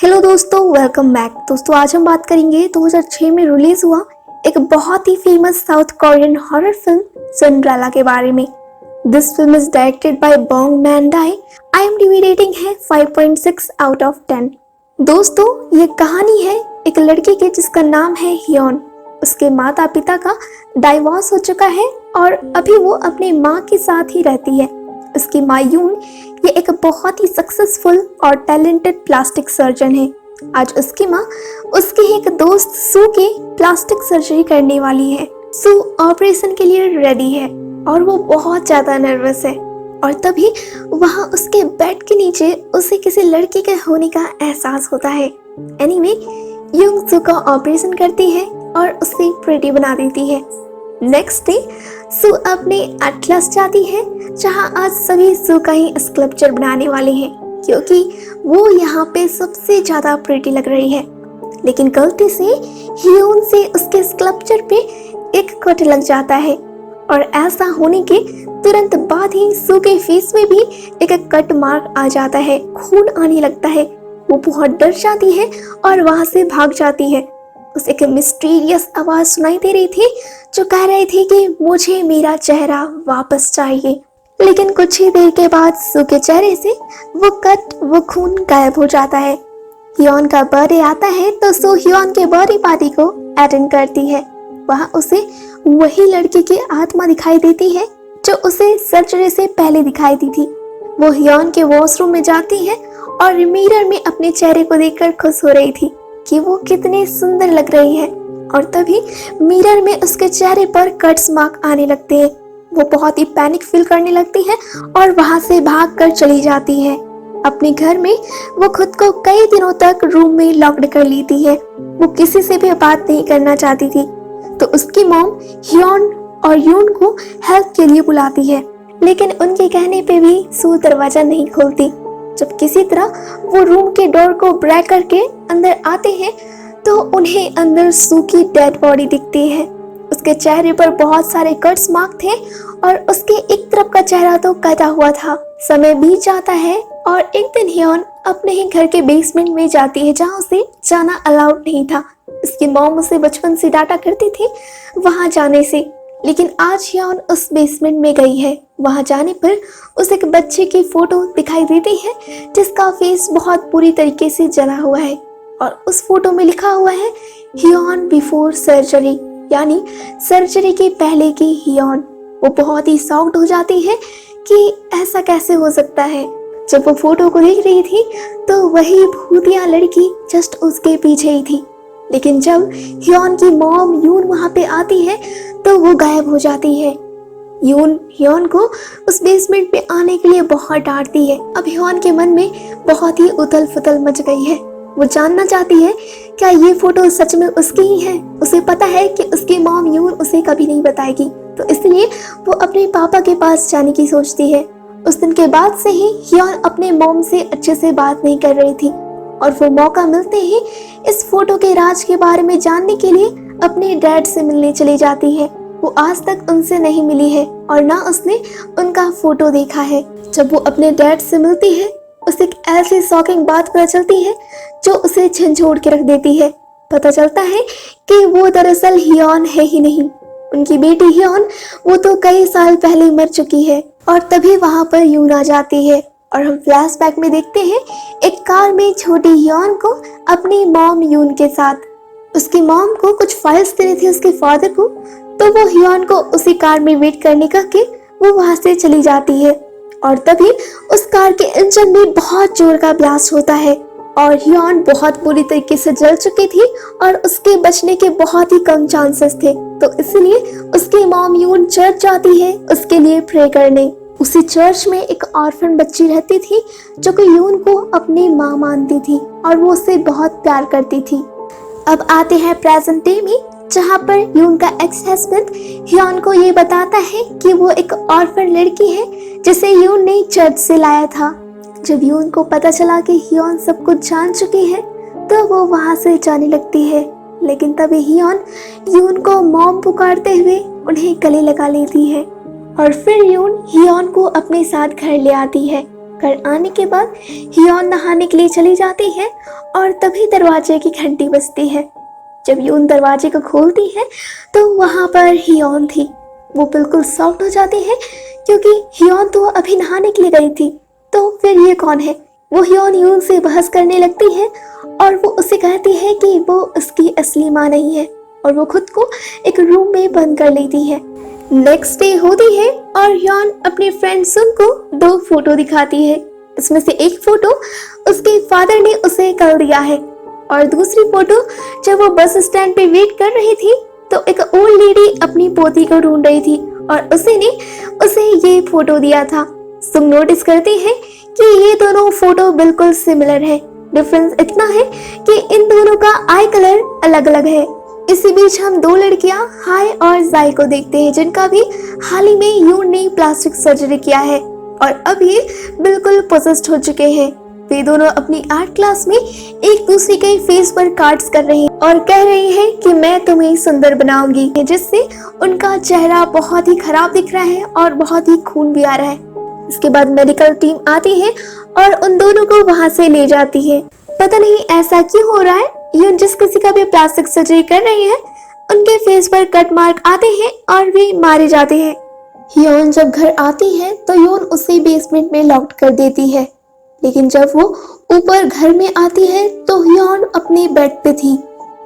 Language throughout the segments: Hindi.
हेलो दोस्तों, वेलकम बैक। दोस्तों आज हम बात करेंगे 2006 में रिलीज हुआ एक बहुत ही famous South Korean horror film Cinderella के बारे में। This film is directed by Bong Mandae. IMDb rating है 5.6 आउट ऑफ 10। दोस्तों ये कहानी है एक लड़की की जिसका नाम है हियोन। उसके माता पिता का डाइवोर्स हो चुका है और अभी वो अपनी माँ के साथ ही रहती है। उसकी माँ यून ये एक बहुत ही सक्सेसफुल और टैलेंटेड प्लास्टिक सर्जन है। आज उसकी माँ उसके एक दोस्त सू के प्लास्टिक सर्जरी करने वाली है। सू ऑपरेशन के लिए रेडी है और वो बहुत ज्यादा नर्वस है। और तभी वहाँ उसके बेड के नीचे उसे किसी लड़के के होने का एहसास होता है। एनीवे यून सू का ऑपरेशन करती है और उसे प्रेटी बना देती है। नेक्स्ट डे सू अपने एटलस जाती है जहां आज सभी सू का ही स्कल्पचर बनाने वाले हैं क्योंकि वो यहाँ पे सबसे ज्यादा प्रिटी लग रही है। लेकिन गलती से हियोन से उसके स्कल्पचर पे एक कट लग जाता है और ऐसा होने के तुरंत बाद ही सू के फेस में भी एक कट मार्क आ जाता है। खून आने लगता है। वो बहुत डर जाती है और वहां से भाग जाती है। उसे एक मिस्टीरियस आवाज सुनाई दे रही थी जो कह रही थी कि मुझे मेरा चेहरा वापस चाहिए। लेकिन कुछ ही देर के बाद सू के चेहरे से वो खून गायब हो जाता है। हियोन का बर्थडे आता है तो सू हियोन के बर्थडे पार्टी को अटेंड करती है। वहां उसे वही लड़की की आत्मा दिखाई देती है जो उसे सर्जरी से पहले दिखाई दी थी। वो हियोन के वॉशरूम में जाती है और मिरर में अपने चेहरे को देखकर खुश हो रही थी कि वो कितनी सुंदर लग रही है। और तभी मिरर में उसके चेहरे पर कट्स मार्क आने लगते हैं। वो बहुत ही पैनिक फील करने लगती है और वहां से भागकर चली जाती है। अपने घर में वो खुद को कई दिनों तक रूम में लॉक्ड कर लेती है। वो किसी से भी बात नहीं करना चाहती थी। तो उसकी मॉम हियोन और यून को हेल्प के लिए बुलाती है, लेकिन उनके कहने पे भी सू दरवाजा नहीं खोलती। जब किसी तरह वो रूम के डोर को ब्रेक करके अंदर आते हैं तो उन्हें अंदर सू की डेड बॉडी दिखती है। उसके चेहरे पर बहुत सारे कट्स मार्क थे और उसके एक तरफ का चेहरा तो कटा हुआ था। समय बीत जाता है और एक दिन हियोन अपने ही घर के बेसमेंट में जाती है जहाँ उसे जाना अलाउड नहीं था। उसकी मॉम उसे बचपन से डांटा करती थी वहां जाने से, लेकिन आज हियोन उस बेसमेंट में गई है। वहां जाने पर उसे एक बच्चे की फोटो दिखाई देती है जिसका फेस बहुत बुरी तरीके से जला हुआ है और उस फोटो में लिखा हुआ है हियोन बिफोर सर्जरी, यानी सर्जरी के पहले की हियोन। वो बहुत ही शॉक्ड हो जाती है कि ऐसा कैसे हो सकता है। जब वो फोटो को देख रही थी तो वही भूतिया लड़की जस्ट उसके पीछे ही थी। लेकिन जब हियोन की मॉम यून वहां पे आती है तो वो गायब हो जाती है। यून हियोन को उस बेसमेंट पे आने के लिए बहुत डांटती है। अब हियोन के मन में बहुत ही उथल पुथल मच गई है। वो जानना चाहती है क्या ये फोटो सच में उसकी ही है। उसे पता है कि उसकी मॉम यून उसे कभी नहीं बताएगी, तो इसलिए वो अपने पापा के पास जाने की सोचती है। उस दिन के बाद से ही हियोन अपने मॉम से अच्छे से बात नहीं कर रही थी और वो मौका मिलते ही इस फोटो के राज के बारे में जानने के लिए अपने डैड से मिलने चली जाती है। वो आज तक उनसे नहीं मिली है और ना उसने उनका फोटो देखा है। जब वो अपने डैड से मिलती है उसे एक ऐसी शॉकिंग बात पता चलती है जो उसे झंझोड़ के रख देती है। पता चलता है कि वो दरअसल हियोन है ही नहीं। उनकी बेटी हियोन वो तो कई साल पहले मर चुकी है। और तभी वहां पर यून आ जाती है और हम फ्लैशबैक में देखते हैं एक कार में छोटी हियोन को अपनी मॉम यून के साथ। उसकी मॉम को कुछ फाइल्स देने थे उसके फादर को, तो वो हियोन को उसी कार में वेट करने का कि वो वहां से चली जाती है। और तभी उस कार के इंजन में बहुत जोर का ब्लास्ट होता है और हियोन बहुत बुरी तरीके से जल चुकी थी और उसके बचने के बहुत ही कम चांसेस थे। तो इसलिए उसकी मॉम यून चर्च जाती है उसके लिए प्रे करने। उसी चर्च में एक ऑर्फन बच्ची रहती थी जो कि यून को अपनी माँ मानती थी और वो उसे बहुत प्यार करती थी। अब आते हैं प्रेजेंट डे में जहाँ पर यून का एक्स हस्बैंड हियोन को ये बताता है कि वो एक ऑर्फन लड़की है जिसे यून ने चर्च से लाया था। जब यून को पता चला कि हियोन सब कुछ जान चुकी है तो वो वहां से जाने लगती है। लेकिन तभी हियोन यून को मॉम पुकारते हुए उन्हें गले लगा लेती है और फिर यून हियोन को अपने साथ घर ले आती है। घर आने के बाद हियोन नहाने के लिए चली जाती है और तभी दरवाजे की घंटी बजती है। जब यून दरवाजे को खोलती है तो वहाँ पर हियोन थी। वो बिल्कुल शॉक्ड हो जाती है क्योंकि हियोन तो अभी नहाने के लिए गई थी, तो फिर ये कौन है। वो हियोन यून से बहस करने लगती है और वो उसे कहती है कि वो उसकी असली माँ नहीं है और वो खुद को एक रूम में बंद कर लेती है। नेक्स्ट डे होती है और हियोन अपने फ्रेंड सुन को 2 फोटो दिखाती है। इसमें से एक फोटो उसके फादर ने उसे कल दिया है और दूसरी फोटो जब वो बस स्टैंड पे वेट कर रही थी तो एक ओल्ड लेडी अपनी पोती को ढूंढ रही थी और उसे ये फोटो दिया था। सुम नोटिस करती है कि ये दोनों फोटो बिल्कुल सिमिलर है। डिफरेंस इतना है कि इन दोनों का आई कलर अलग अलग है। इसी बीच हम 2 लड़कियां हाय और जाई को देखते हैं जिनका भी हाल ही में यून ने प्लास्टिक सर्जरी किया है और अब ये बिल्कुल पोसेस्ड हो चुके हैं। वे दोनों अपनी आर्ट क्लास में एक दूसरे के फेस पर कार्ड्स कर रही हैं और कह रही हैं कि मैं तुम्हें सुंदर बनाऊंगी, जिससे उनका चेहरा बहुत ही खराब दिख रहा है और बहुत ही खून भी आ रहा है। इसके बाद मेडिकल टीम आती है और उन दोनों को वहां से ले जाती है। पता नहीं ऐसा क्यों हो रहा है, यून जिस किसी का भी प्लास्टिक सर्जरी कर रही है उनके फेस पर कट मार्क आते हैं और वे मारे जाते हैं। हियोन जब घर आती है तो यून उसे बेसमेंट में लॉक कर देती है, लेकिन जब वो ऊपर घर में आती है तो हियोन अपने बेड पे थी।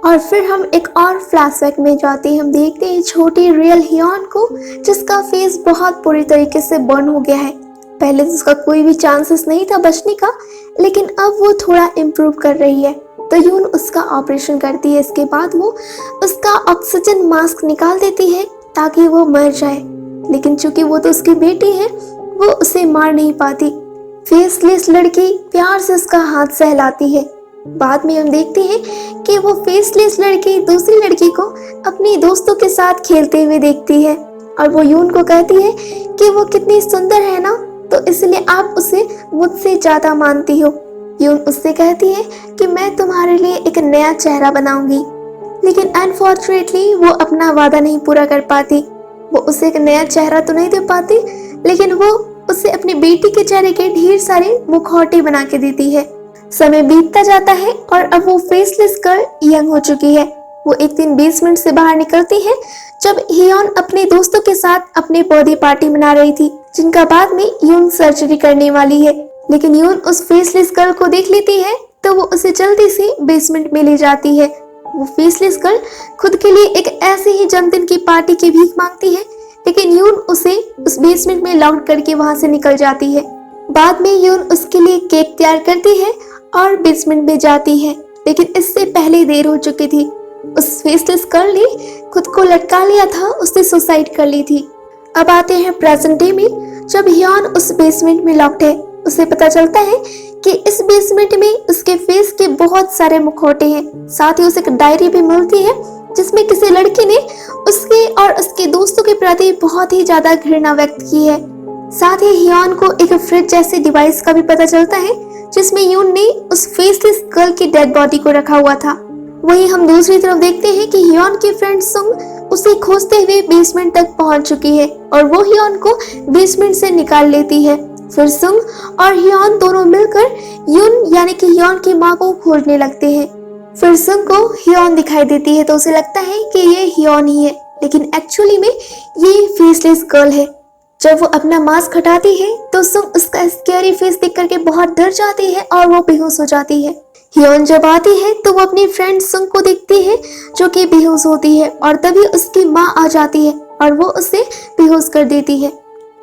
और फिर हम एक और फ्लैशबैक में जाते हैं। हम देखते हैं छोटी रियल हियोन को जिसका फेस बहुत बुरी तरीके से बर्न हो गया है। पहले तो उसका कोई भी चांसेस नहीं था बचने का, लेकिन अब वो थोड़ा इम्प्रूव कर रही है तो यून उसका ऑपरेशन करती है। इसके बाद वो उसका ऑक्सीजन मास्क निकाल देती है ताकि वो मर जाए, लेकिन चूंकि वो तो उसकी बेटी है वो उसे मार नहीं पाती। फेसलेस लड़की प्यार से उसका हाथ सहलाती है। बाद में हम देखते हैं कि वो फेसलेस लड़की दूसरी लड़की को अपनी दोस्तों के साथ खेलते हुए देखती है और वो यून को कहती है कि वो कितनी सुंदर है ना, तो इसलिए आप उसे मुझसे ज्यादा मानती हो। यून उससे कहती है कि मैं तुम्हारे लिए एक नया चेहरा बनाऊंगी, लेकिन अनफॉर्चुनेटली वो अपना वादा नहीं पूरा कर पाती। वो उसे एक नया चेहरा तो नहीं दे पाती, लेकिन वो उसे अपनी बेटी के चेहरे के ढेर सारे मुखौटे बना के देती है। समय बीतता जाता है और अब वो फेसलेस गर्ल यंग हो चुकी है। वो एक दिन बेसमेंट से बाहर निकलती है जब हियोन अपने दोस्तों के साथ अपने बर्थडे पार्टी मना रही थी, जिनका बाद में यून सर्जरी करने वाली है। लेकिन यून उस फेसलेस गर्ल को देख लेती है तो वो उसे जल्दी से बेसमेंट में ले जाती है। वो फेसलेस गर्ल खुद के लिए एक ऐसे ही जन्मदिन की पार्टी की भीख मांगती है, लेकिन यून उसे उस बेसमेंट में लॉक करके वहां से निकल जाती है। बाद में यून उसके लिए केक तैयार करती है और बेसमेंट में जाती है, लेकिन इससे पहले देर हो चुकी थी। उस फेसलेस गर्ल ने खुद को लटका लिया था, उसने सुसाइड कर ली थी। अब आते हैं प्रेजेंट डे में। जब हियोन उस बेसमेंट में लॉक्ड है, उसे पता चलता है कि इस बेसमेंट में उसके फेस के बहुत सारे मुखौटे हैं। साथ ही उसे एक डायरी भी मिलती है जिसमें किसी लड़की ने उसके और उसके दोस्तों के प्रति बहुत ही ज्यादा घृणा व्यक्त की है। साथ ही हियोन को एक फ्रिज जैसे डिवाइस का भी पता चलता है जिसमें यून ने उस फेसलेस गर्ल की डेड बॉडी को रखा हुआ था। वहीं हम दूसरी तरफ देखते हैं कि हियोन की फ्रेंड सुंग उसे खोजते हुए बेसमेंट तक पहुंच चुकी है और वो हियोन को बेसमेंट से निकाल लेती है। फिर सुंग और हियोन दोनों मिलकर यून यानी कि हियोन की माँ को खोजने लगते हैं। फिर सुंग को हियोन दिखाई देती है तो उसे लगता है कि ये हियोन ही है, लेकिन एक्चुअली में ये फेसलेस गर्ल है। जब वो अपना मास्क हटाती है तो सुंग उसका स्कैरी फेस देख करके बहुत डर जाती है और वो बेहोश हो जाती है। हियोन जब आती है तो वो अपनी फ्रेंड सुंग को देखती है जो कि बेहोश होती है और तभी उसकी माँ आ जाती है और वो उसे बेहोश कर देती है।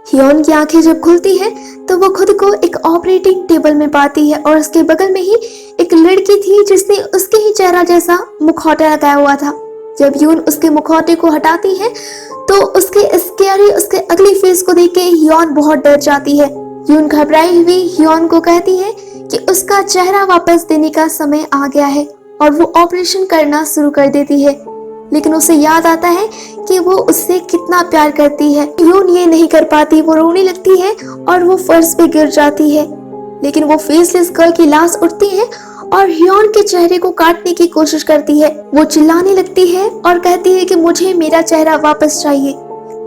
हियोन की आंखें जब खुलती है तो वो खुद को एक ऑपरेटिंग टेबल में पाती है और उसके बगल में ही एक लड़की थी जिसने उसके ही चेहरा जैसा मुखौटा लगाया हुआ था। जब यून उसके मुखौटे को हटाती है तो उसके अगली फेस को देख के हियोन बहुत डर जाती है। यून घबराई हुई हियोन को कहती है कि उसका चेहरा वापस देने का समय आ गया है और वो ऑपरेशन करना शुरू कर देती है। लेकिन उसे याद आता है कि वो उससे कितना प्यार करती है। यून ये नहीं कर पाती, वो रोने लगती है और वो फर्श पे गिर जाती है। लेकिन वो फेसलेस गर्ल की लाश उठती है और हियोन के चेहरे को काटने की कोशिश करती है। वो चिल्लाने लगती है और कहती है कि मुझे मेरा चेहरा वापस चाहिए,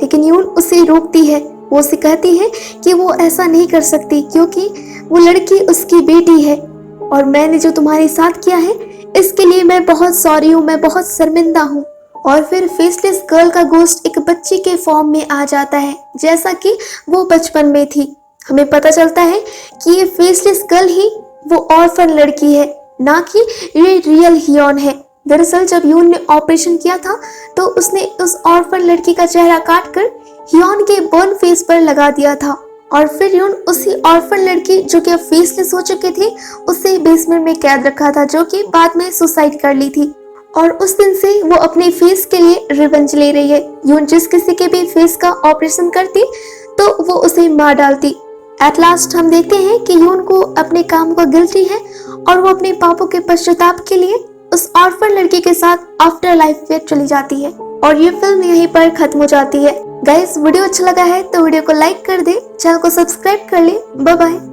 लेकिन यून उसे रोकती है। वो उसे कहती है कि वो ऐसा नहीं कर सकती क्योंकि वो लड़की उसकी बेटी है और मैंने जो तुम्हारे साथ किया है इसके लिए मैं बहुत सॉरी हूँ, मैं बहुत शर्मिंदा हूँ। और फिर फेसलेस गर्ल का गोस्ट एक बच्ची के फॉर्म में आ जाता है जैसा कि वो बचपन में थी। हमें पता चलता है कि ये फेसलेस गर्ल ही वो ऑर्फन लड़की है, ना कि ये रियल हियोन है। दरअसल जब यून ने ऑपरेशन किया था तो उसने उस ऑर्फन लड़की का चेहरा काटकर हियोन के बर्न फेस पर लगा दिया था और फिर यून उसी ऑर्फन लड़की जो कि फेसलेस हो चुकी थी उसे बेसमेंट में कैद रखा था, जो कि बाद में सुसाइड कर ली थी। और उस दिन से वो अपने फेस के लिए रिवेंज ले रही है। यून जिस किसी के भी फेस का ऑपरेशन करती तो वो उसे मार डालती। एट लास्ट हम देखते हैं कि यून को अपने काम का गिल्टी है और वो अपने पापों के पश्चाताप के लिए उस ऑर्फन लड़की के साथ आफ्टर लाइफ में चली जाती है और ये फिल्म यहीं पर खत्म हो जाती है। गाइस वीडियो अच्छा लगा है तो वीडियो को लाइक कर दे, चैनल को सब्सक्राइब कर ले। Bye bye.